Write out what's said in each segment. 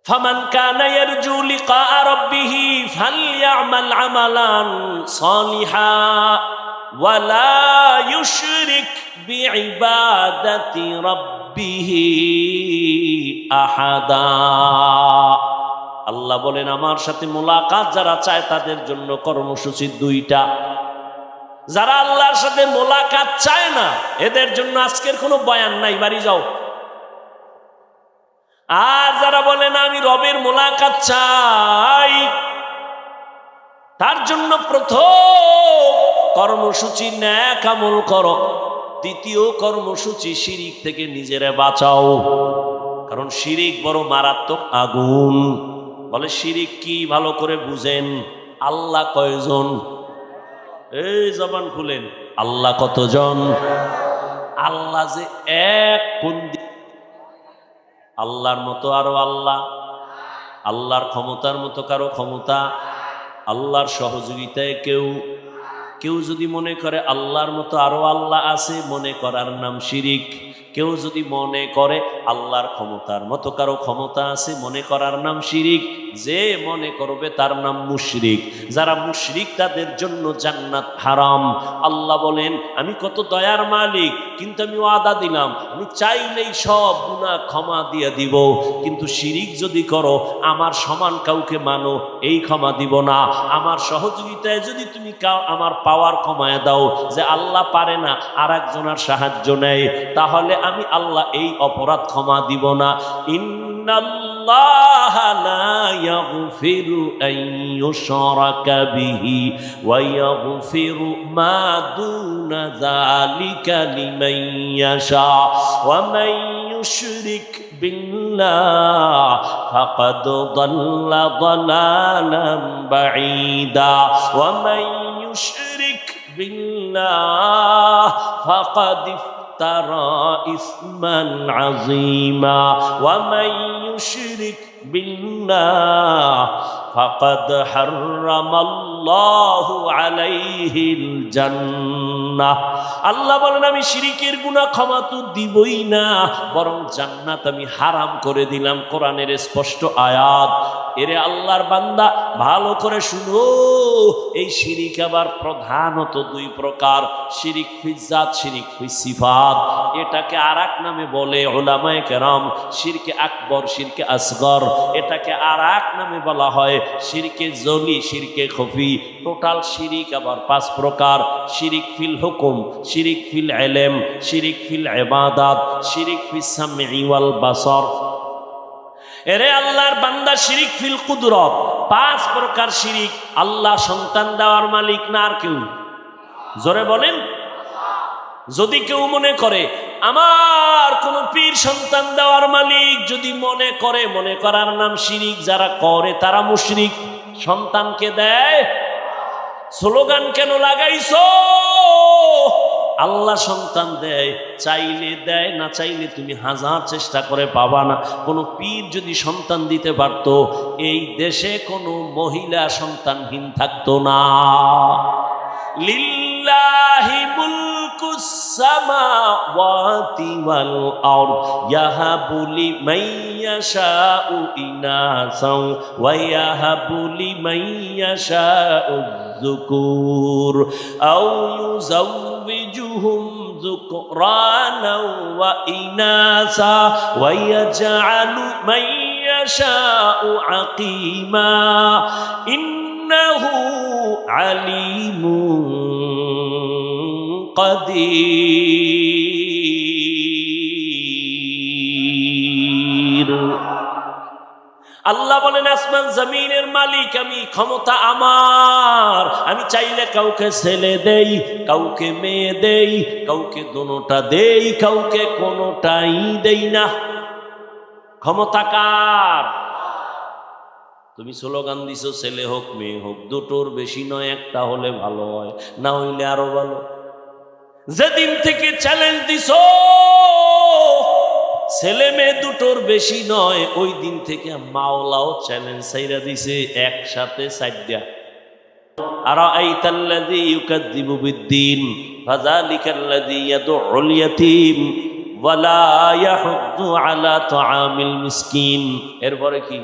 ফামান কানা ইয়ারজু লিকা রাব্বিহি ফালইয়ামাল আমালান সালিহা ওয়া লা ইউশরিক বিইবাদাতি রাব্বিহি আহাদা। আল্লাহ বলেন, আমার সাথে মোলাকাত যারা চায় তাদের জন্য কর্মসূচি দুইটা। যারা আল্লাহর সাথে মোলাকাত চায় না, এদের জন্য আজকের কোনো বয়ান নাই, বাড়ি যাও। আর যারা বলে না আমি রবের মোলাকাত চাই, তার জন্য প্রথম কর্মসূচি নেক আমল করো, দ্বিতীয় কর্মসূচি শিরিক থেকে নিজেরা বাঁচাও। কারণ শিরিক বড় মারাত্মক আগুন। বলে শিরিক কি ভালো করে বুঝেন। আল্লাহ কয়জন? এই জবান খুলেন, আল্লাহ কতজন? আল্লাহ যে এক, কোন আল্লাহর মতো আরো আল্লাহ, আল্লাহর ক্ষমতার মতো কারো ক্ষমতা, আল্লাহর সহযোগিতায় কেউ যদি মনে করে আল্লাহর মতো আরো আল্লাহ আছে, মনে করার নাম শিরিক। কেউ যদি মনে করে আল্লাহর ক্ষমতার মতো কারো ক্ষমতা আছে, মনে করার নাম শিরিক। যে মনে করবে তার নাম মুশরিক। যারা মুশরিক তাদের জন্য জান্নাত হারাম। আল্লাহ বলেন, আমি কত দয়ার মালিক, কিন্তু আমি ওয়াদা দিলাম আমি চাইলেই সব গুনাহ ক্ষমা দিয়ে দিব, কিন্তু শিরিক যদি করো, আমার সমান কাউকে মানো, এই ক্ষমা দিব না। আমার সহযোগিতায় যদি তুমি আমার পাওয়ার কমায় দাও, যে আল্লাহ পারে না আর একজনের সাহায্য নেয়, তাহলে আমি আল্লাহ এই অপরাধ ক্ষমা দিব না। ইন্নাল্লাহা লা ইয়াগফিরু আন ইউশরাকা বিহি ওয়া ইয়াগফিরু মা দুনা যালিকা লিমান ইয়াশা ওয়া মান ইউশরিক বিল্লাহ ফাকাদ দাল্লা দালালান বাঈদা ওয়া মান ইউশরিক বিল্লাহ ফাকাদ ترى إثما عظيما ومن يشرك بالله فقد حرم الله عليه الجنة। আল্লাহ বলেন, আমি শিরিকের গুনাহ ক্ষমা তো দিবই না, বরং জান্নাত আমি হারাম করে দিলাম। কোরআনের স্পষ্ট আয়াত। এরে আল্লাহর বান্দা, ভালো করে শুনো, এই শিরিক আবার প্রধানত দুই প্রকার। শিরিক ফিজ জাত, শিরিক ফিজ সিফাত। এটাকে আরেক নামে বলে উলামায়ে কেরাম শিরকে আকবর, শিরকে আসগর। এটাকে আরেক নামে বলা হয় শিরকে জলি, শিরকে খফি। টোটাল শিরিক আবার পাঁচ প্রকার। শিরিক ফিল হুকুম, শিরিক ফিল ইলম, শিরিক ফিল ইবাদাত, শিরিক ফিস সামঈ ওয়াল বাসর। এরে আল্লাহর বান্দা, শিরিক ফিল কুদরত। পাঁচ প্রকার শিরিক। আল্লাহ সন্তান দেওয়ার মালিক না আর কেউ? জোরে বলেন। যদি কেউ মনে করে আমার কোন পীর সন্তান দেওয়ার মালিক, যদি মনে করে, মনে করার নাম শিরিক। যারা করে তারা মুশরিক। সন্তানকে দেয়, স্লোগান কেন লাগাইছো? আল্লাহ সন্তান দেয়, চাইলে দেয়, না চাইলে তুমি হাজার চেষ্টা করে পাবা না। কোনো পীর যদি সন্তান দিতে পারত, এই দেশে কোনো মহিলা সন্তানহীন থাকতো না। লিল্লাহি মুলকুস সামাওয়াতি ওয়াল আরদ ইয়াহাবু লিমান ইয়াশাউ ইনাসাও ওয়া ইয়াহাবু লিমান ইয়াশাউ যুকুর আও ইউযাওবিজুহুম যুকরানাও ওয়া ইনাসা ওয়া ইয়াজআলু মান ইয়াশাউ আকীমা ইন্নাহু আলিমুন কাদির। আল্লাহ বলেন, আসমান জমিনের মালিক আমি, ক্ষমতা আমার। আমি চাইলে কাউকে ছেলে দেই, কাউকে মেয়ে দেই, কাউকে দোনোটা দেই, কাউকে কোনোটাই দেই না। ক্ষমতা কার? তুমি স্লোগান দিছো ছেলে হোক মেয়ে হোক, দুটোর বেশি নয়, একটা হলে ভালো হয়, না হইলে আরো ভালো। যেদিন থেকে চ্যালেঞ্জ দিছো ছেলে মেয়ে দুটোর বেশি নয়, ওই দিন থেকে মাওলাও চ্যালেঞ্জ ছাইরা দিছে একসাথে চারটা। আরাআইতাল্লাযী ইউকাযযিবু বিদ্দীন ফাযালিকাল্লাযী ইয়াদউল ইয়াতীম ওয়ালা ইয়াহুদ্দু আলা তুআমিল মিসকিন। এরপরে কি?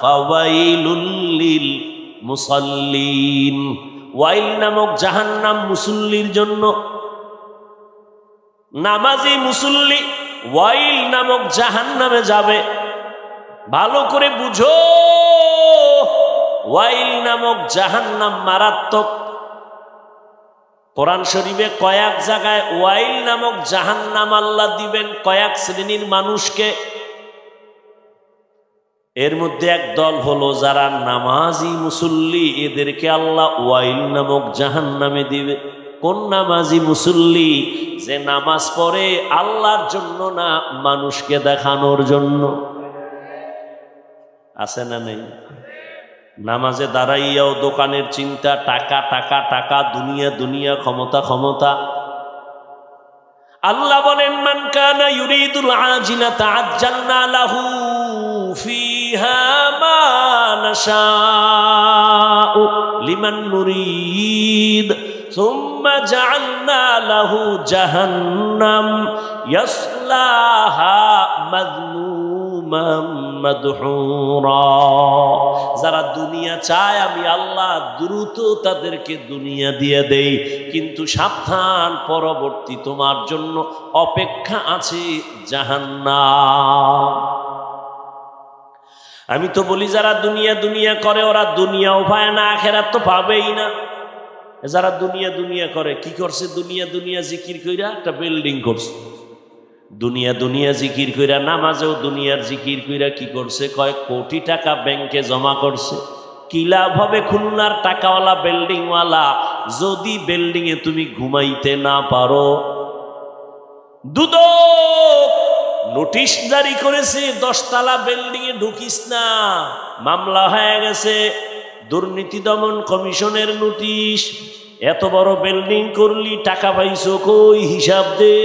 ফাওয়াইলুল লিল মুসাল্লিন। ওয়াইল নামক জাহান্নাম মুসল্লির জন্য। নামাজি মুসল্লি ওয়াইল নামক জাহান্নামে যাবে। ভালো করে বুঝো, ওয়াইল নামক জাহান্নাম মারাত্মক। কোরআন শরীফে কয়েক জায়গায় ওয়াইল নামক জাহান্নাম আল্লাহ দিবেন কয়েক শ্রেণীর মানুষকে। এর মধ্যে এক দল হলো যারা নামাজি মুসল্লি, এদেরকে আল্লাহ ওয়াইল নামক জাহান্নামে দিবে। কোন নামাজি মুসল্লি? যে নামাজ পড়ে আল্লাহর জন্য না, মানুষকে দেখানোর জন্য। আছে না নেই? নামাজে দাঁড়াইয়াও দোকানের চিন্তা, টাকা টাকা টাকা, দুনিয়া দুনিয়া, ক্ষমতা ক্ষমতা। আল্লাহ বলেন, মান কানা ইউরিদুল আজিলাতা আজ্জালনা লাহু ফিহা মা নাশাউ লিমান নুরিদ সুম্মা জাআলনা লাহু জাহান্নাম ইয়াসলাহা মাযমুমান মাদহুরা। যারা দুনিয়া চায় আমি আল্লাহ দ্রুত তাদেরকে দুনিয়া দিয়ে দেই, কিন্তু সাবধান, পরবর্তী তোমার জন্য অপেক্ষা আছে জাহান্নাম। আমি তো বলি যারা দুনিয়া দুনিয়া করে ওরা দুনিয়াও পায় না, আখিরাত তো পাবেই না। যারা দুনিয়া দুনিয়া করে কি করছে? দুনিয়া দুনিয়া জিকির কইরা একটা বিল্ডিং করছে। দুনিয়া দুনিয়া জিকির কইরা নামাজেও দুনিয়ার জিকির কইরা কি করছে? কয়েক কোটি টাকা ব্যাংকে জমা করছে। কি লাভ হবে খুলনার টাকাওয়ালা বিল্ডিংওয়ালা যদি বিল্ডিং এ তুমি ঘুমাইতে না পারো? দুদক নোটিশ জারি করেছে, 10 তলা বিল্ডিং এ ঢুকিস না, মামলা হয়ে গেছে। দুর্নীতি দমন কমিশনের নোটিশ, এত বড় বিল্ডিং করলি, টাকা পাইছো কই, হিসাব দে।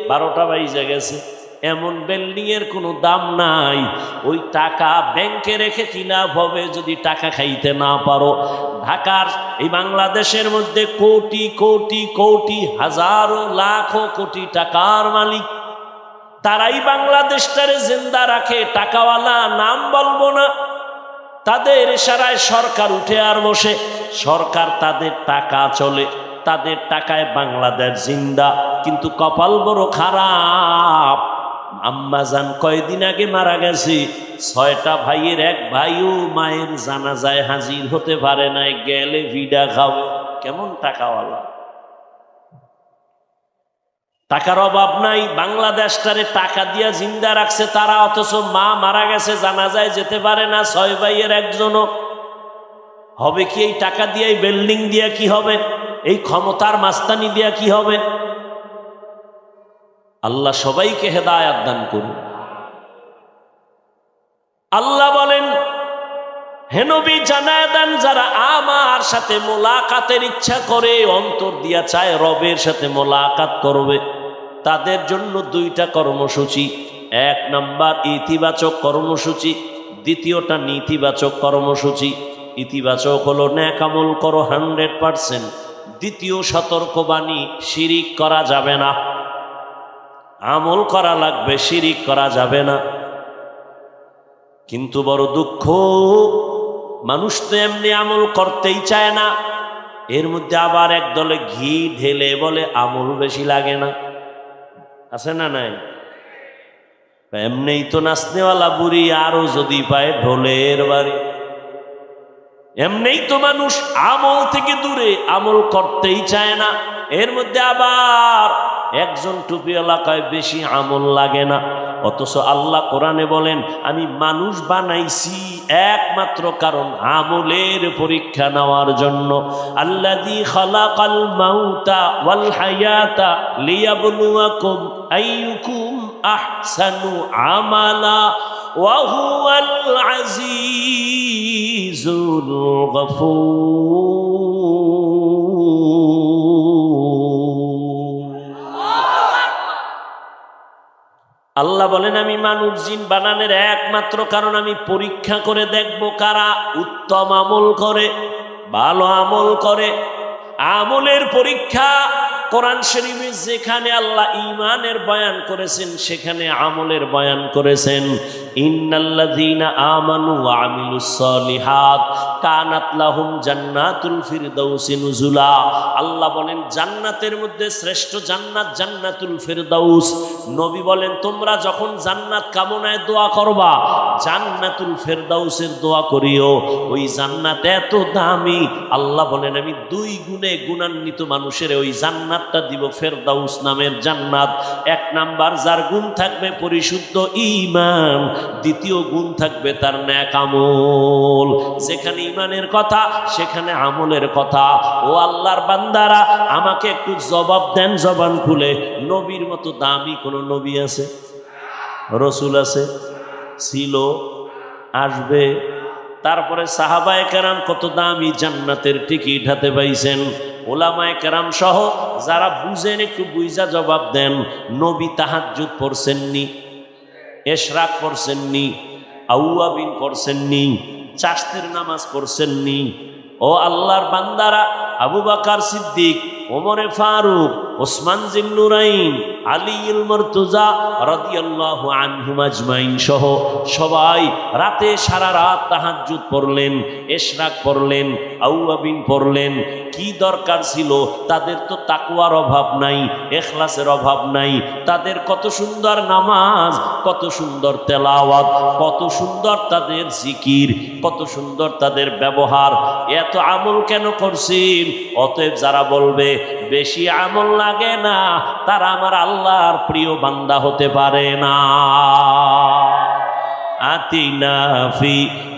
12টা বাজে গেছে, এমন বিল্ডিং এর কোনো দাম নাই। ওই টাকা ব্যাংকে রেখে কি লাভ হবে যদি টাকা খাইতে না পারো? ঢাকার এই বাংলাদেশের মধ্যে কোটি কোটি কোটি, হাজারো লাখো কোটি টাকার মালিক, তারাই বাংলাদেশটারে জিন্দা রাখে। টাকাওয়ালা নাম বলবো না, তাদের ইশারায় সরকার উঠে আর বসে। সরকার, তাদের টাকা চলে, তাদের টাকায় বাংলাদেশ জিন্দা। কিন্তু কপাল বড় খারাপ। আম্মাজান কয়দিন আগে মারা গেছে, 6টা ভাইয়ের এক ভাইও মায়ের জানাজায় হাজির হতে পারে নাই, গেলে ভিডা খাবে। কেমন টাকাওয়ালা! টাকার অভাব নাই, বাংলাদেশটারে টাকা দিয়া জিন্দা রাখছে তারা, অথচ মা মারা গেছে, জানাজায় যেতে পারে না 6 ভাইয়ের একজনও। হবে কি? এই টাকা দিয়ে, এই বিল্ডিং দিয়া কি হবে? এই ক্ষমতার মাস্তানি দিয়া কি হবে? আল্লাহ সবাইকে হেদায়েত দান করুন। আল্লাহ বলেন, হে নবী জানায় দেন, যারা আমার সাথে মোলাকাতের ইচ্ছা করে, অন্তর দিয়া চায় রবের সাথে মোলাকাত করবে, তাদের জন্য 2টা কর্মসূচি। 1 নাম্বার ইতিবাচক কর্মসূচি, দ্বিতীয়টা নেতিবাচক কর্মসূচি। ইতিবাচক হলো নেক আমল করো 100%। দ্বিতীয় সতর্কবাণী, শিরিক করা যাবে না। আমল করা লাগবে, শিরিক করা যাবে না। কিন্তু বড় দুঃখ, মানুষ তো এমনি আমল করতেই চায় না। এর মধ্যে আবার এক দলে ঘি ঢেলে বলে আমল বেশি লাগে না। আছে না নাই? এমনিই তো নাচনেওয়ালা বুড়ি, আরো যদি পায় ঢোলের বাড়ি। এমনিই তো মানুষ আমল থেকে দূরে, আমল করতেই চায় না। এর মধ্যে আবার একজন টুপিওয়ালা কয় বেশি আমল লাগে না। অথচ আল্লাহ কোরআনে বলেন, আমি মানুষ বানাইছি একমাত্র কারণ আমলের পরীক্ষা নেওয়ার জন্য। আল্লাযী খালাকাল মাউতা ওয়াল হায়াতা লিয়াবলুয়াকুম আইয়ুকুম আহসানু আমালা ওয়া হুয়াল আজিজুল গফুর। আল্লাহ বলেন, আমি মানুষ জিন বানানোর একমাত্র কারণ আমি পরীক্ষা করে দেখব কারা উত্তম আমল করে, ভালো আমল করে। আমলের পরীক্ষা কোরআন শরীফে যেখানে আল্লাহ ঈমানের বয়ান করেছেন সেখানে আমলের বয়ান করেছেন। ইন্নাল্লাযীনা আমানু ওয়া আমিলুস সলিহাত কানাত লাহুম জান্নাতুল ফিরদাউসি নুজুলা। আল্লাহ বলেন জান্নাতের মধ্যে শ্রেষ্ঠ জান্নাত জান্নাতুল ফিরদাউস। নবী বলেন তোমরা যখন জান্নাত কামনায় দোয়া করবা জান্নাতুল ফিরদাউসের দোয়া করিও। ওই জান্নাত এত দামি, আল্লাহ বলেন আমি 2 গুণে গুণান্বিত মানুষের ওই জান্নাতটা দিব, ফেরদাউস নামের জান্নাত। 1 নাম্বার যার গুণ থাকবে পরিশুদ্ধ ঈমান, দ্বিতীয় গুণ থাকবে তার নেক আমল। যেখানে ঈমানের কথা সেখানে আমলের কথা। ও আল্লাহর বান্দারা আমাকে একটু জবাব দেন জবান খুলে, নবীর মতো দামি কোন নবী আছে? রসুল আছে? ছিল? আসবে? তারপরে সাহাবায়ে কেরাম কত দামি জান্নাতের টিকিট হাতে পাইছেন। ওলামায়ে কেরাম সহ যারা বুঝেন একটু বুঝা জবাব দেন। নবী তাহাজ্জুদ পড়ছেননি? ইশরাক পড়ছেননি? আউয়াবিন পড়ছেননি? চাশতের নামাজ পড়ছেননি? ও আল্লাহর বান্দারা আবু বকর সিদ্দিক, ওমরে ফারুক, ওসমান জিন্নুরাইন, আলীউল মুরতজা রাদিয়াল্লাহু আনহুম আজমাইন সহ সবাই রাতে সারা রাত তাহাজ্জুদ পড়লেন, ইশরাক পড়লেন, আউয়াবিন পড়লেন। কি দরকার ছিল? তাদের তো তাকওয়ার অভাব নাই, ইখলাসের অভাব নাই। তাদের কত সুন্দর নামাজ, কত সুন্দর তেলাওয়াত, কত সুন্দর তাদের জিকির, কত সুন্দর তাদের ব্যবহার। এত আমল কেন করছেন? অতএব যারা বলবে বেশি আমল লাগে না তারা আমার আল্লাহর প্রিয় বান্দা হতে পারে না। আতিনা ফি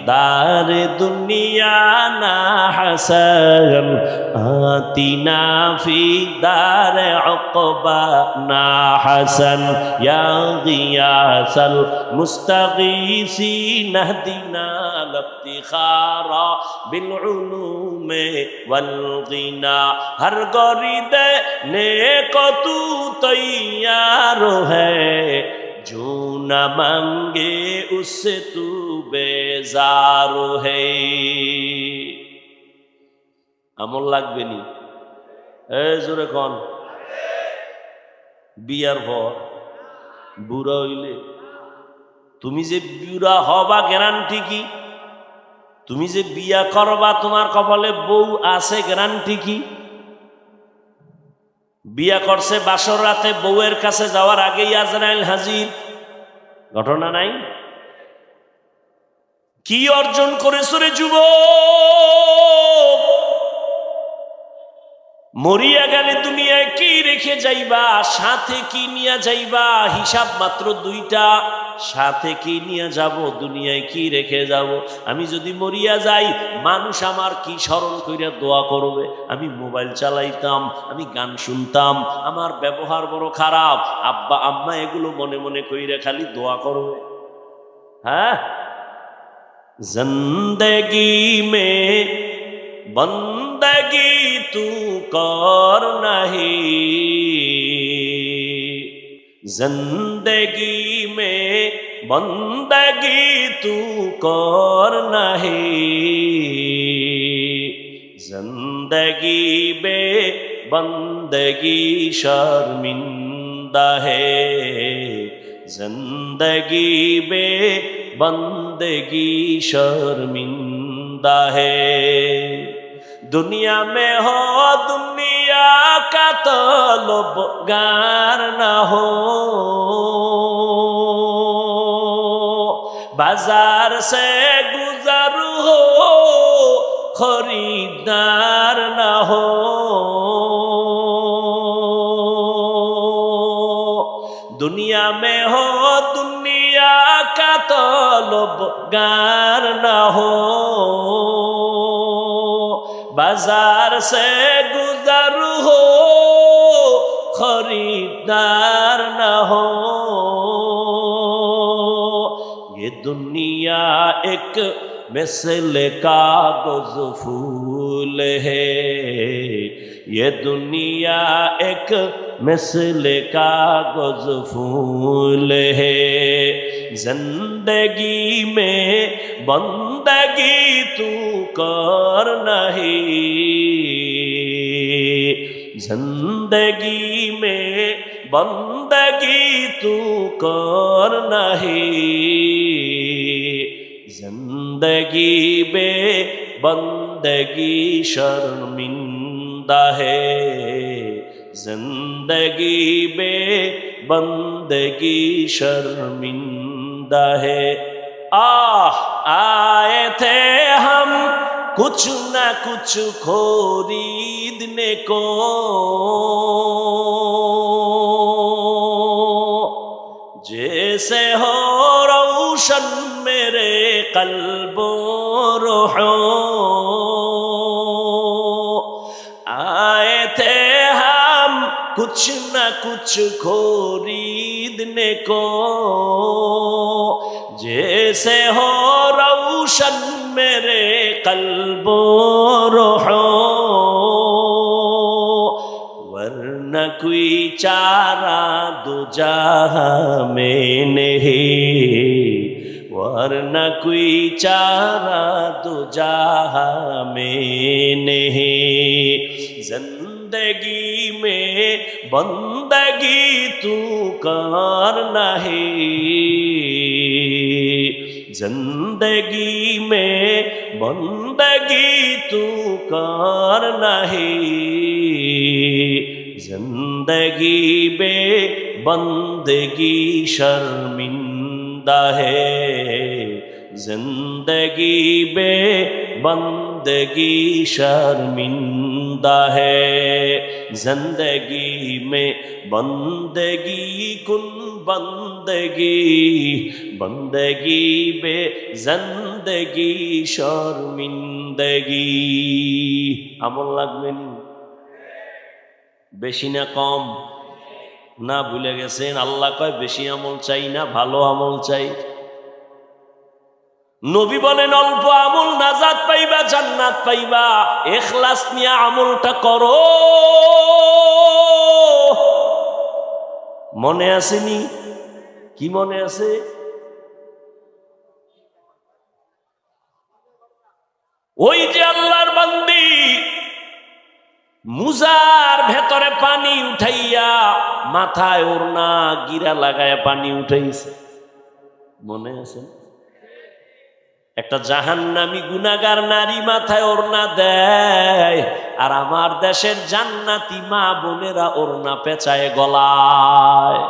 দারে দুনিয়া না হাসান, আতিনা ফি দারে উকবা না হাসান, ইয়া গিয়াসাল মুস্তাগীসিন ইহদিনা লিফতিখারা বিল উলুমে ওয়াল গিনা। হর গরিদে নেকো তু তৈয়ার হ্যায়, जो न मांगे उससे तू बेजार है। আমল লাগবে নি? জোরে কন। বিয়ার পর বুড়া হইলে তুমি যে বুড়া হবা গ্যারান্টি কি? তুমি যে বিয়া করবা তোমার কপালে বউ আছে গ্যারান্টি কি? বিয়া করছে বাসর রাতে, বউয়ের কাছে যাওয়ার আগেই আজরাইল হাজির। ঘটনা নাই? কি অর্জন করেছো রে যুবক? মরিয়া গেলে দুনিয়ায় কি রেখে যাইবা, সাথে কি নিয়ে যাইবা? হিসাব মাত্র 2টা। সাথে কি নিয়ে যাব, দুনিয়ায় কি রেখে যাব? আমি যদি মরিয়া যাই মানুষ আমার কি স্মরণ কইরা দোয়া করবে? আমি মোবাইল চালাইতাম, আমি গান শুনতাম, আমার ব্যবহার বড় খারাপ, আব্বা আম্মা এগুলো মনে মনে কইরা খালি দোয়া করবে। হ্যাঁ, জিন্দেগি মে বন্দগি তু কর নাহি, जिंदगी में बंदगी तू कर नहीं, जिंदगी बे बंदगी शर्मिंदा है, जिंदगी बे बंदगी शर्मिंदा है। दुनिया में हो दुनिया का तलबगार न हो, बाजार से गुजर हो खरीदार न हो। दुनिया में हो दुनिया का तलबगार न हो, बाजार से गुजर हो खरीदार न हो। ये दुनिया एक मिसल कागज फूल है, ये दुनिया एक मिसल कागज फूल है, जिंदगी में बंदगी तू कर नहीं, जिंदगी में बंदगी तू करना है, जिंदगी में बंदगी शर्मिंदा है, जिंदगी में बंदगी शर्मिंदा है। आए थे हम कुछ न कुछ खरीदने को, जैसे हो रोशन मेरे कल्बो रूहो। आए थे हम कुछ न कुछ खरीदने को, जैसे हो रोशन मेरे कल्बो रूहो, वरना कोई चारा दो जहां में नहीं, वरना कोई चारा दो जहां में नहीं। जिंदगी में बंदगी तू करना है, जिंदगी में बंदगी तू करना है, जिंदगी में बंदगी शर्मिंदा है, जिंदगी में बंदगी शर्मिंदा है। जिंदगी में बंदगी कुन बंदगी, बंदगी बे जिंदगी शर्मिंदगी। আমল লাগবে নি? বেশি না কম? না ভুলে গেছেন? আল্লাহ কয় বেশি আমল চাই না, ভালো আমল চাই। নবী বলেন অল্প আমল নাজাত পাইবা, জান্নাত পাইবা। ইখলাস নিয়ে আমলটা করো। মনে আসেনি? কি মনে আছে? ওই যে আল্লাহর বান্দি মুজার ভেতরে পানি উঠাইয়া মাথায় ওড়না গিরা লাগায় পানি উঠাইছে, মনে আছে? একটা জাহান্নামী গুনাহগার নারী মাথায় ওড়না দেয়, আর আমার দেশের জান্নাতি মা বোনেরা ওড়না পেঁচায় গলায়।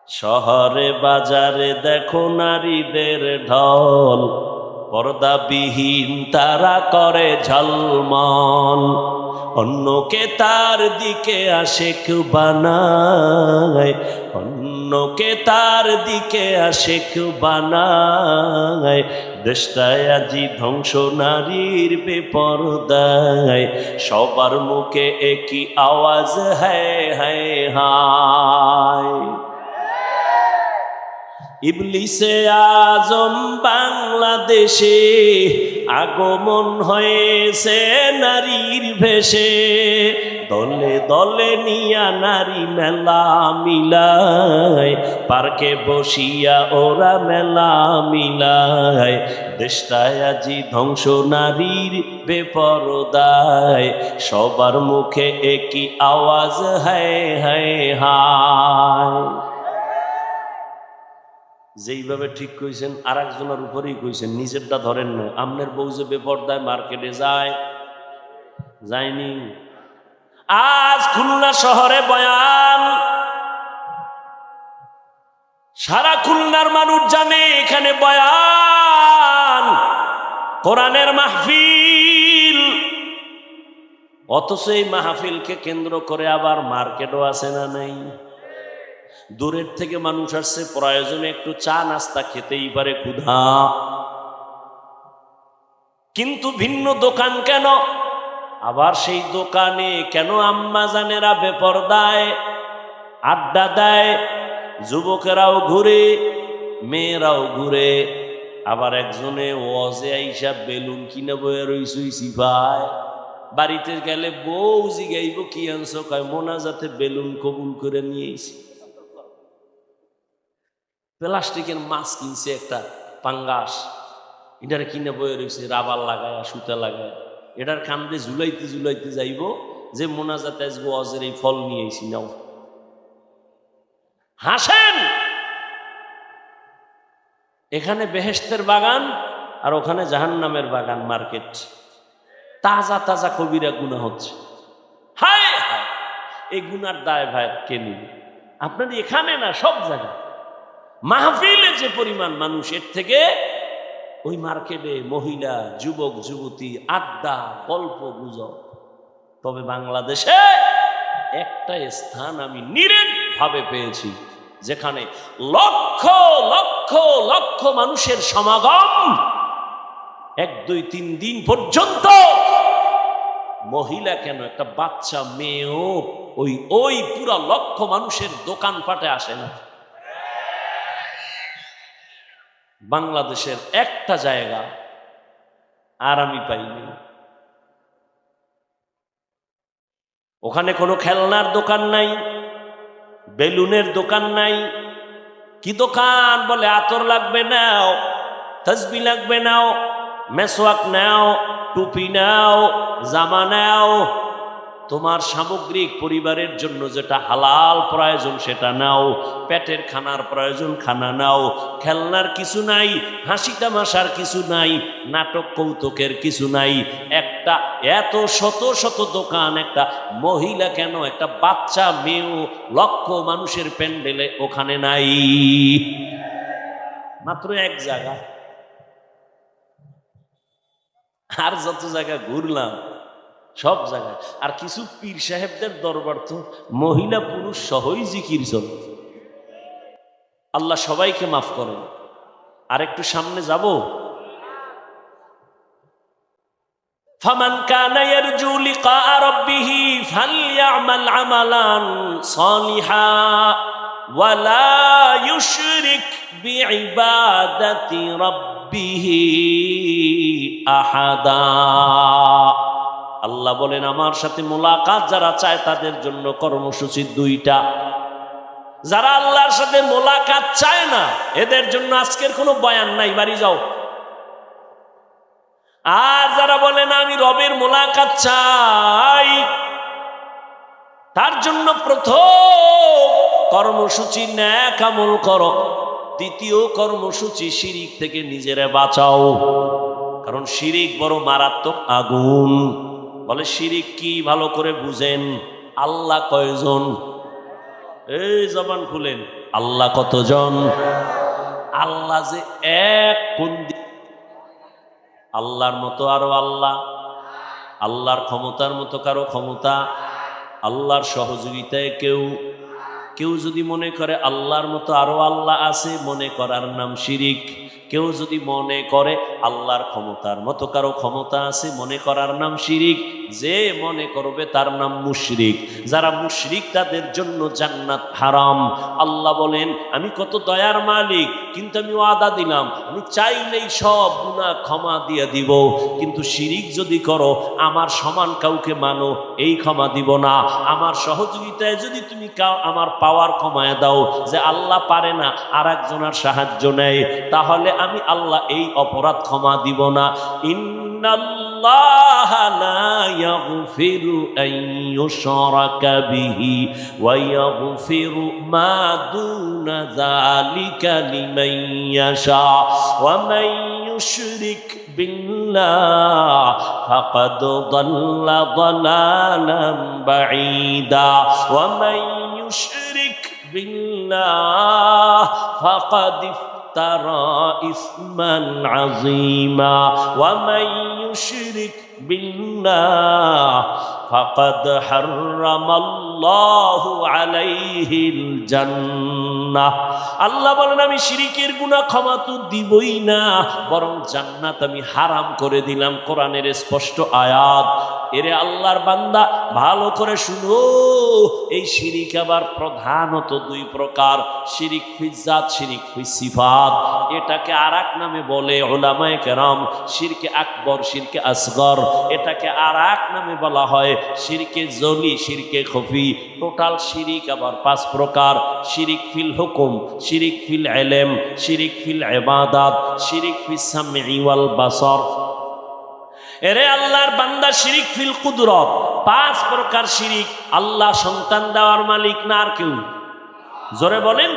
শহরে বাজারে দেখো নারীদের ঢল, পর্দাবিহীন তারা করে ঝলমল, অন্যকে তার দিকে আশিক বানায়, অন্যকে তার দিকে আশিক বানায়। দেশটায় আজি ধ্বংস নারীর বেপরদায়, সবার মুখে একই আওয়াজ হ্যায় হায় হায়। ইবলিসে আজম বাংলাদেশে আগমন হয়েছে নারীর ভেষে, দলে দলে নিয়া নারী মেলা মিলায়, পার্কে বসিয়া ওরা মেলা মিলায়। দেশটায় আজি ধ্বংস নারীর বেপরদায়, সবার মুখে একই আওয়াজ হায় হায় হায়। যেইভাবে ঠিক কইছেন আর একজনের উপরেই কইছেন, নিজেরটা ধরেন না। আমনের বউ যে বেপরদায় মার্কেটে যায়, যায়নি? আজ খুলনা শহরে বয়ান, সারা খুলনার মানুষ জানে এখানে বয়ান, কোরআনের মাহফিল। অথচ এই মাহফিলকে কেন্দ্র করে আবার মার্কেটও আছে না নাই? দূরের থেকে মানুষ আসছে, প্রয়োজনে একটু চা নাস্তা খেতেই পারে, ক্ষুধা। কিন্তু ভিন্ন দোকান কেন? আবার সেই দোকানে কেন আম্মা জানেরা বেপরদায় আড্ডা দেয়, যুবকেরাও ঘুরে, মেয়েরাও ঘুরে। আবার একজনে ওয়াজে আইসা বেলুন কিনে বয়ে রইছুই সিফায়। বাড়িতে গেলে বউ জিগাইব কি আনছো, কয় মোনাজাতে বেলুন কবুল করে নিয়েছি। প্লাস্টিকের মাছ কিনছে একটা পাঙ্গাস, এটার কিনে বয়ে রয়েছে রাবার লাগায় সুতা লাগায়। এটার কান্দে ঝুলাইতে ঝুলাইতে যাইব, যে মোনাজাত আজকে ওয়াজের এই ফল নিয়ে এসি নাও। হাসেন, এখানে বেহেশতের বাগান আর ওখানে জাহান্নামের বাগান, মার্কেট। তাজা তাজা কবিরা গুনাহ হচ্ছে। হায় হায়, এই গুনার দায় ভাই কে নিবে? আপনার এখানে না, সব জায়গায় মাহফিলে যে পরিমাণ মানুষ, এর থেকে ওই মার্কেটে মহিলা, যুবক যুবতী, আড্ডা, গল্প গুজব। তবে বাংলাদেশে একটা স্থান আমি নিরেট ভাবে পেয়েছি, যেখানে লক্ষ লক্ষ লক্ষ মানুষের সমাগম, 1 2 3 দিন পর্যন্ত। মহিলা কেন, একটা বাচ্চা মেয়েও ওই পুরা লক্ষ মানুষের দোকানপাটে আসে না। বাংলাদেশের একটা জায়গা আর আমি পাইনি, ওখানে কোনো খেলনার দোকান নাই, বেলুনের দোকান নাই। কি দোকান? বলে আতর লাগবে নাও, তসবি লাগবে নাও, মেসওয়াক নাও, টুপি নাও, জামা নাও, তোমার সামগ্রিক পরিবারের জন্য যেটা হালাল প্রয়োজন সেটা নাও, পেটের খানার প্রয়োজন খানা নাও। খেলনার কিছু নাই, হাসি তামাশার কিছু নাই, নাটক কৌতুকের কিছু নাই। একটা এত শত শত দোকান, একটা মহিলা কেন, একটা বাচ্চা মেয়েও লক্ষ মানুষের প্যান্ডেলে ওখানে নাই। মাত্র এক জায়গা। আর যত জায়গা ঘুরলাম সব জায়গায়। আর কিছু পীর সাহেবদের দরবার তো মহিলা পুরুষ সহই জিকির চলে। আল্লাহ সবাইকে মাফ করেন। আর একটু সামনে যাব। ফামান কানা ইয়ারজু লিকা রাব্বিহি ফালইআমাল আমালান সালিহা ওয়া লা ইউশরিক বিইবাদাতি রাব্বিহি আহাদা। আল্লাহ বলেন, আমার সাথে মোলাকাত যারা চায় তাদের জন্য কর্মসূচি 2টা। যারা আল্লাহর সাথে মোলাকাত চায় না, এদের জন্য আজকের কোনো বয়ান নাই, বাড়ি যাও। আর যারা বলে না আমি রবের মোলাকাত চাই, তার জন্য প্রথম কর্মসূচি নেক আমল করো, দ্বিতীয় কর্মসূচি শিরিক থেকে নিজেরা বাঁচাও। কারণ শিরিক বড় মারাত্মক আগুন। বলে শিরিক কি ভালো করে বুঝেন। আল্লাহ কয়জন? এই জবান খুলেন, আল্লাহ কতজন? আল্লাহ যে এক, কোন আল্লাহর মতো আরো আল্লাহ, আল্লাহর ক্ষমতার মতো কারো ক্ষমতা, আল্লাহর সহযোগিতায় কেউ যদি মনে করে আল্লাহর মতো আরো আল্লাহ আছে, মনে করার নাম শিরিক। কেউ যদি মনে করে আল্লাহর ক্ষমতার মতো কারো ক্ষমতা আছে, মনে করার নাম শিরিক। যে মনে করবে তার নাম মুশরিক। যারা মুশরিক তাদের জন্য জান্নাত হারাম। আল্লাহ বলেন, আমি কত দয়ার মালিক, কিন্তু আমি ওয়াদা দিলাম আমি চাইলেই সব গুনাহ ক্ষমা দিয়ে দিব। কিন্তু শিরিক যদি করো, আমার সমান কাউকে মানো, এই ক্ষমা দিব না। আমার সহযোগিতায় যদি তুমি আমার পাওয়ার কমায় দাও, যে আল্লাহ পারে না আর একজনের সাহায্য নেয়, তাহলে আমি আল্লাহ এই অপরাধ ক্ষমা দিব না। ইন্নাল্লাহা লা ইয়াগফিরু আন ইউশরাকা বিহি ওয়া ইয়াগফিরু মা দুনা যালিকা লিমান ইয়াশা ওয়া মান ইউশরিক বিল্লাহ ফাকাদ দাল্লা দালালান বাঈদা ওয়া মান ইউশরিক বিল্লাহ ফাকাদ ترى إثما عظيما ومن يشرك بالله فقد حرم الله عليه الجنة। আল্লাহ বলেন, আমি শিরিকের গুনাহ ক্ষমা তো দিবই না, বরং জান্নাত আমি হারাম করে দিলাম। কোরআনের স্পষ্ট আয়াত। এরে আল্লাহর বান্দা, ভালো করে শুনো, এই শিরিক আবার প্রধানত 2 প্রকার। শিরিক ফিজ্জাত, শিরিক ফিসিফাত। এটাকে আরেক নামে বলে উলামায়ে কেরাম শিরকে আকবর, শিরকে আসগর। এটাকে আরেক নামে বলা হয় শিরকে জলি, শিরকে খফি। টোটাল শিরিক আবার 5 প্রকার। শিরিক ফিল হুকুম, শিরিক ফিল ইলম, শিরিক ফিল ইবাদাত, শিরিক ফিস সামঈ ওয়াল বাসর। এরে আল্লাহর বান্দা, শিরিক ফিল কুদরত পাঁচ প্রকার শিরিক। আল্লাহ সন্তান দেওয়ার মালিক না আর কেউ? জোরে বলেন।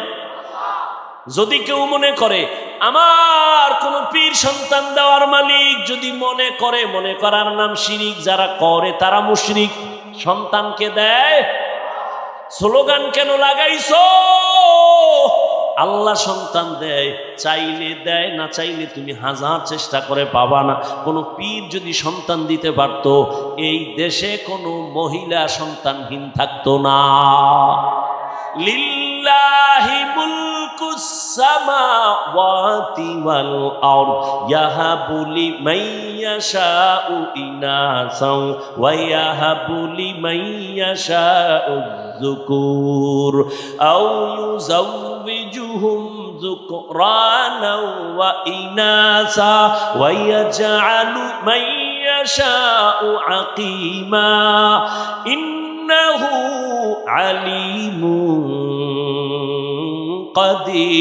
যদি কেউ মনে করে আমার কোন পীর সন্তান দেওয়ার মালিক, যদি মনে করে, মনে করার নাম শিরিক। যারা করে তারা মুশরিক। সন্তানকে দেয়, স্লোগান কেন লাগাইছো? আল্লাহ সন্তান দেয়, চাইলে দেয়, না চাইলে তুমি হাজার চেষ্টা করে পাবা না। কোনো পীর যদি সন্তান দিতে পারত, এই দেশে কোনো মহিলা সন্তানহীন থাকতো না। লিল্লাহি মুলকুস সামাওয়াতি ওয়াল আরদ ইয়াহাবু লিমান ইয়াশাউ ইনাসাও ওয়া ইয়াহাবু লিমান ইয়াশাউ যুকুর আও ইউযাওবিজুহুম যুকরানাও ওয়া ইনাসা ওয়া ইয়াজআলু মান ইয়াশাউ আকিমা ইন্নাহু আলিমুন কাদির।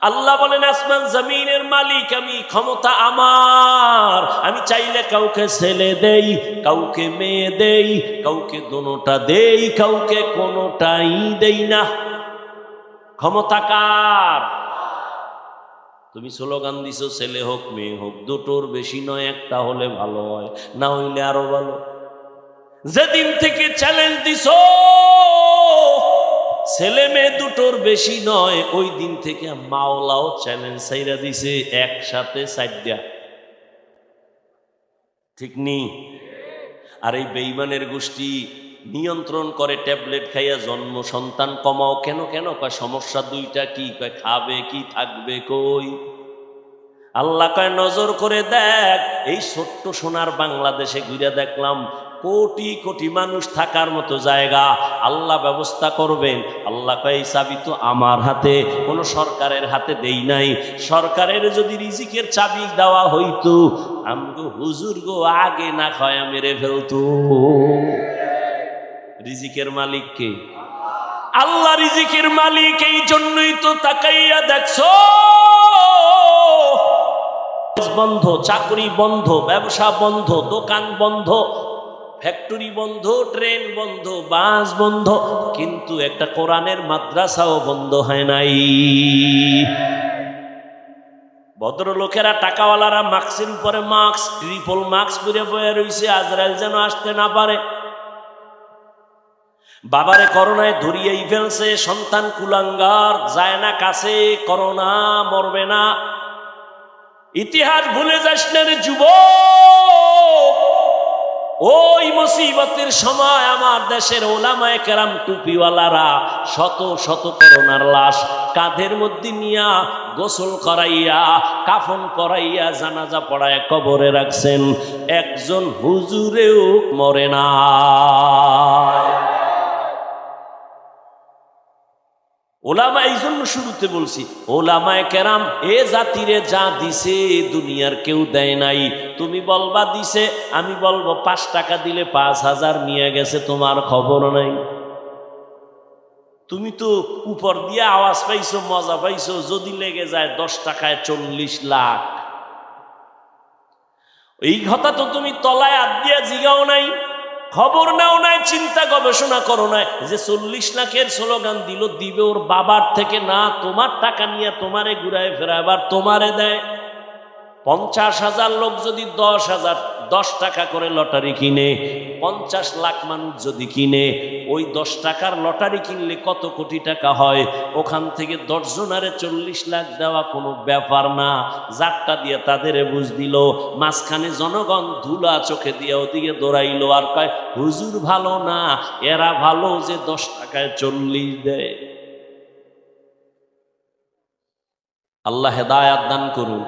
আল্লাহ বলেন আসমান জমিনের মালিক আমি, ক্ষমতা আমার। আমি চাইলে কাউকে ছেলে দেই, কাউকে মেয়ে দেই, কাউকে দোনোটা দেই, কাউকে কোনোটাই দেই না। ক্ষমতা কার? তুমি স্লোগান দিছো ছেলে হোক মেয়ে হোক, দুটোর বেশি নয়, একটা হলে ভালো হয়, না হইলে আরো ভালো। যেদিন থেকে চ্যালেঞ্জ দিছো ছেলে মেয়ে দুটোর বেশি নয়, ওই দিন থেকে মাওলাও চ্যালেঞ্জ ছাইরা দিছে একসাথে চারটা। ঠিক নি? আর এই বেঈমানের গোষ্ঠী নিয়ন্ত্রণ করে ট্যাবলেট খাইয়া জন্ম সন্তান কমাও। কেন কেন কয় সমস্যা দুইটা। কি কয়? খাবে কি, থাকবে কই? আল্লাহ কয় নজর করে দেখ, এই ছোট্ট সোনার বাংলাদেশে ঘুরে দেখলাম কোটি কোটি মানুষ থাকার মতো জায়গা আল্লাহ ব্যবস্থা করবেন। আল্লাহ কয় এই চাবি তো আমার হাতে, কোনো সরকারের হাতে দেই নাই। সরকারের যদি রিজিকের চাবি দেওয়া হইতো, আমগো হুজুর গো আগে না খায়া মেরে ফেলতো। রিজিকের মালিক কে? আল্লাহ রিজিকের মালিক। এই জন্যই তো তাকাইয়া দেখছো বন্ধ, চাকরি বন্ধ, ব্যবসা বন্ধ, দোকান বন্ধ, ফ্যাক্টরি বন্ধ, ট্রেন বন্ধ, বাস বন্ধ, কিন্তু একটা কোরআনের মাদ্রাসাও বন্ধ হয় নাই। ভদ্রলোকেরা, টাকাওয়ালারা মাস্কের উপরে মাস্ক, ট্রিপল মাস্ক পরে বয়ে রইছে, আজরাইল যেন আসতে না পারে। বাবারে করোনায় ধরিয়েই ফেলছে, সন্তান কুলাঙ্গার, যায় না কাছে, করোনা মরবে না। ইতিহাস ভুলে যাস না রে যুবক। ওই মুসিবতের সময় আমার দেশের ওলামায়ে কেরাম টুপিওয়ালারা শত শত করোনার লাশ কাঁধের মধ্যে নিয়া গোসল করাইয়া, কাফন করাইয়া, জানাজা পড়ায় কবরে রাখছেন। একজন হুজুরেও মরে না। ওলামা, এই জন্য শুরুতে বলছি ওলামায়ে কেরাম এ জাতিরে যা দিছে দুনিয়ার কেউ দেয় নাই। তুমি বলবা দিছে, আমি বলবো 5 টাকা দিলে 5000 নিয়ে গেছে, তোমার খবর নাই। তুমি তো উপর দিয়ে আওয়াজ পাইছো, মজা পাইছো, যদি লেগে যায় 10 টাকায় 40 লাখ। এই কথা তো তুমি তলায় হাত দিয়া জিগাও নাই, খবর নাও নাই, চিন্তা গবেষণা করো নাই যে 40 লাখের স্লোগান দিল, দিবে ওর বাবার থেকে না, তোমার টাকা নিয়ে তোমারে ঘুরায় ফেরায় আবার তোমারে দেয়। 50,000 লোক যদি 10 টাকা করে লটারি কিনে, 50 লাখ মানুষ যদি কিনে, ওই 10 টাকার লটারি কিনলে কত কোটি টাকা হয়? ওখান থেকে 10 জনারে 40 লাখ দেওয়া কোনো ব্যাপার না। যারটা দিয়ে তাদের বুঝ দিল, মাঝখানে জনগণ ধুলা চোখে দিয়ে ওদিকে দৌড়াইলো আর কয় হুজুর ভালো না, এরা ভালো যে 10 টাকায় 40 দেয়। আল্লাহ হেদায়াত দান করুন।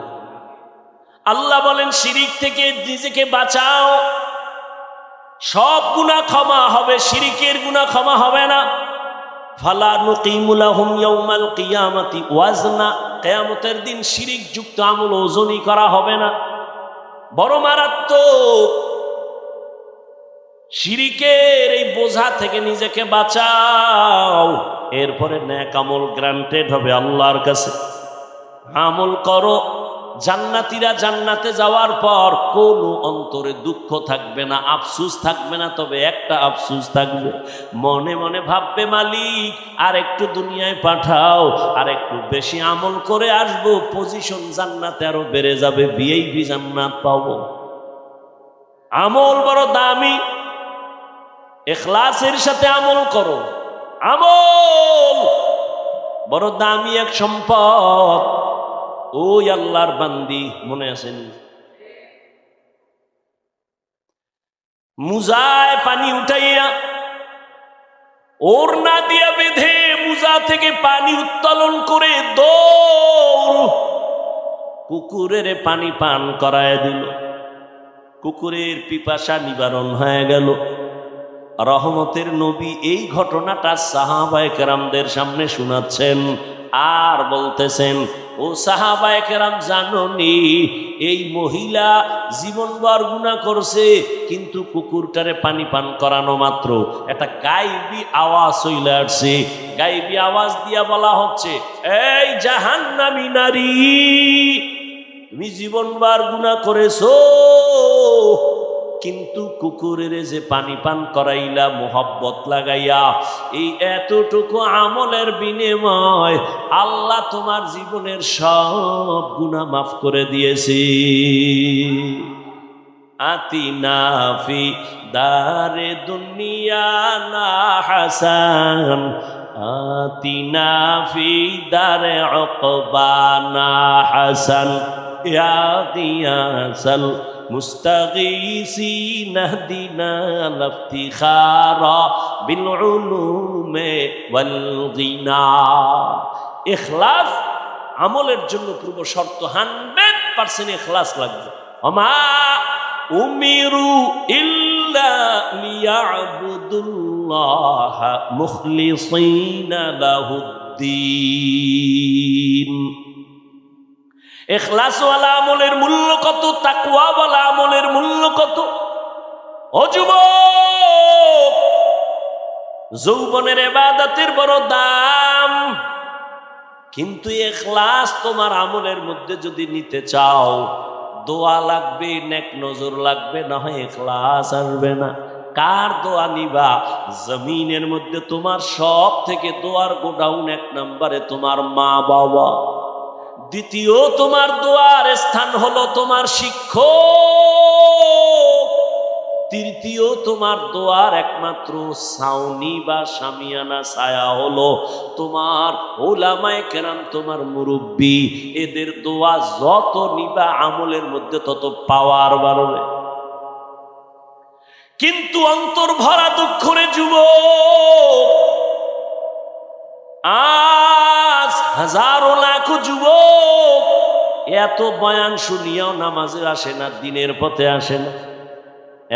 আল্লাহ বলেন শিরিক থেকে নিজেকে বাঁচাও, সব গুনাহ ক্ষমা হবে, শিরিকের গুনাহ ক্ষমা হবে না। ফালা নুকিমু লাহুম ইয়াউমাল কিয়ামাতি ওয়াজনা, কিয়ামতের দিন শিরিক যুক্ত আমল ওজনই করা হবে না। বড় মারাত্মক। শিরিকের এই বোঝা থেকে নিজেকে বাঁচাও, এরপরে নেক আমল গ্রান্টেড হবে আল্লাহর কাছে। আমল করো, জান্নাতীরা জান্নাতে যাওয়ার পর কোনো অন্তরে দুঃখ থাকবে না, আফসোস থাকবে না। তবে একটা আফসোস থাকবে, মনে মনে ভাববে মালিক আর একটু দুনিয়ায় পাঠাও, আর একটু বেশি আমল করে আসবো, পজিশন জান্নাতে আরো বেড়ে যাবে, ভিআইপি জান্নাত পাবো। আমল বড় দামি, ইখলাসের সাথে আমল করো। আমল বড় দামি এক সম্পদ। ওই আল্লাহর বান্দি মনে আছেন, মুজায় পানি উঠাইয়া ওড়না দিয়া বেঁধে মুজা থেকে পানি উত্তোলন করে দৌড় কুকুরের পানি পান করায় দিল। কুকুরের পিপাসা নিবারণ হয়ে গেল। রহমতের নবী এই ঘটনাটা সাহাবায়ে কেরামদের সামনে শোনাচ্ছেন আর বলতেছেন, ও সাহাবায়ে কেরাম জানোনি এই মহিলা জীবনভর গুনাহ করছে, কিন্তু কুকুরটারে পানি পান করানো মাত্র একটা গায়েবী আওয়াজ চলে আসছে। গায়েবী আওয়াজ দিয়া বলা হচ্ছে, এই জাহান্নামী নারী, তুমি জীবনভর গুনাহ করেছো, কিন্তু কুকুরের যে পানি পান করাইলা মোহব্বত লাগাইয়া, এই এতটুকু আমলের বিনিময় আল্লাহ তোমার জীবনের সব গুনাহ মাফ করে দিয়েছে। আতিনা ফি দারে দুনিয়া না হাসান, আতিনা ফি দারে উকবা না হাসান, ইয়া গিয়াসাল মুস্তাগীসিন ইহদিনা লিফতিখারা বিল উলুমে ওয়াল গিনা। ইখলাস আমলের জন্য পূর্ব শর্ত, 100% ইখলাস লাগবে। ওমা উমিরু ইল্লা লিয়াবুদুল্লাহ মুখলিসিনা লাহুদ্দিন। ইখলাসওয়ালা আমলের মূল্য কত, তাকওয়াওয়ালা আমলের মূল্য কত। ও যুবক, যৌবনের ইবাদতের বড় দাম, কিন্তু ইখলাস তোমার আমলের মধ্যে যদি নিতে চাও, দোয়া লাগবে, নেক নজর লাগবে, না হয় ইখলাস আসবে না। কার দোয়া নিবা? জমিনের মধ্যে তোমার সব থেকে দোয়ার গোডাউন 1 নম্বরে তোমার মা বাবা, দ্বিতীয় তোমার দোয়ার স্থান হলো তোমার শিক্ষক, তৃতীয় তোমার দোয়ার একমাত্র ছাউনি বা শামিয়ানা ছায়া হলো তোমার উলামায়ে কেরাম, তোমার মুরব্বী। এদের দোয়া যত নিবা আমলের মধ্যে তত পাওয়ার বাড়বে। কিন্তু অন্তর ভরা দুঃখ রে যুবক, আজ হাজারো লাখো যুবক এত বয়ান শুনিয়াও নামাজে আসে না, দিনের পথে আসে না।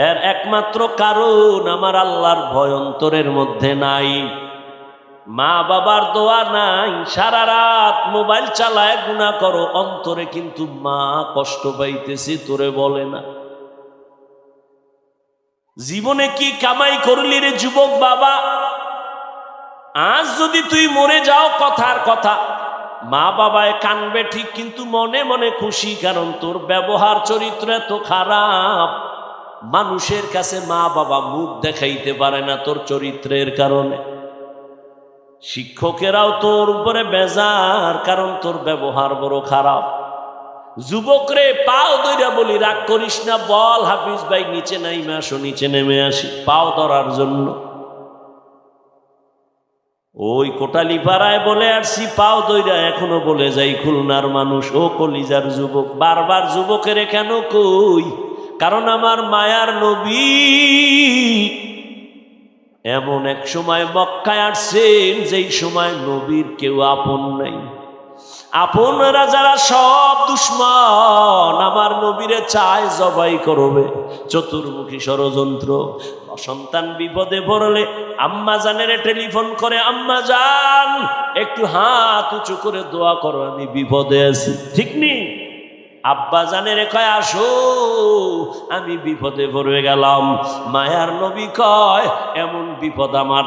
এর একমাত্র কারণ আমার আল্লাহর ভয় অন্তরের মধ্যে নাই, মা বাবার দোয়া নাই। সারা রাত মোবাইল চালায় গুনাহ করো, অন্তরে কিন্তু মা কষ্ট পাইতেছি তোরে বলে না। জীবনে কি কামাই করলি রে যুবক বাবা? আজ যদি তুই মরে যাও, কথার কথা, মা বাবায় কানবে ঠিক, কিন্তু মনে মনে খুশি, কারণ তোর ব্যবহার চরিত্র এত খারাপ, মানুষের কাছে মা বাবা মুখ দেখাইতে পারে না তোর চরিত্রের কারণে। শিক্ষকেরাও তোর উপরে বেজার, কারণ তোর ব্যবহার বড় খারাপ। যুবক রে, পাও ধইরা বলি, রাগ করিস না, বল হাফিজ ভাই নিচে নাইমে আসো, নিচে নেমে আসি পাও ধরার জন্য। ওই কোটালি পাড়ায় বলে আসছি পাও দইরা, এখনো বলে যাই খুলনার মানুষ। ও কলিজার যুবক, বারবার যুবকের কেন কই? কারণ আমার মায়ার নবী এমন এক সময় মক্কায় আসছেন যেই সময় নবীর কেউ আপন নাই। আপনরা যারা সব দুশ্মন, আমার নবীরে চায় জবাই করবে। চতুর্মুখী ষড়যন্ত্র। সন্তান বিপদে পড়লে আম্মা জানের টেলিফোন করে, আম্মা জান একটু হাত উঁচু করে দোয়া করো, আমি বিপদে আছি। ঠিক নেই? আব্বা জানের কয় আসো, আমি বিপদে পড়ে গেলাম। মায়ার নবী কয় এমন বিপদ আমার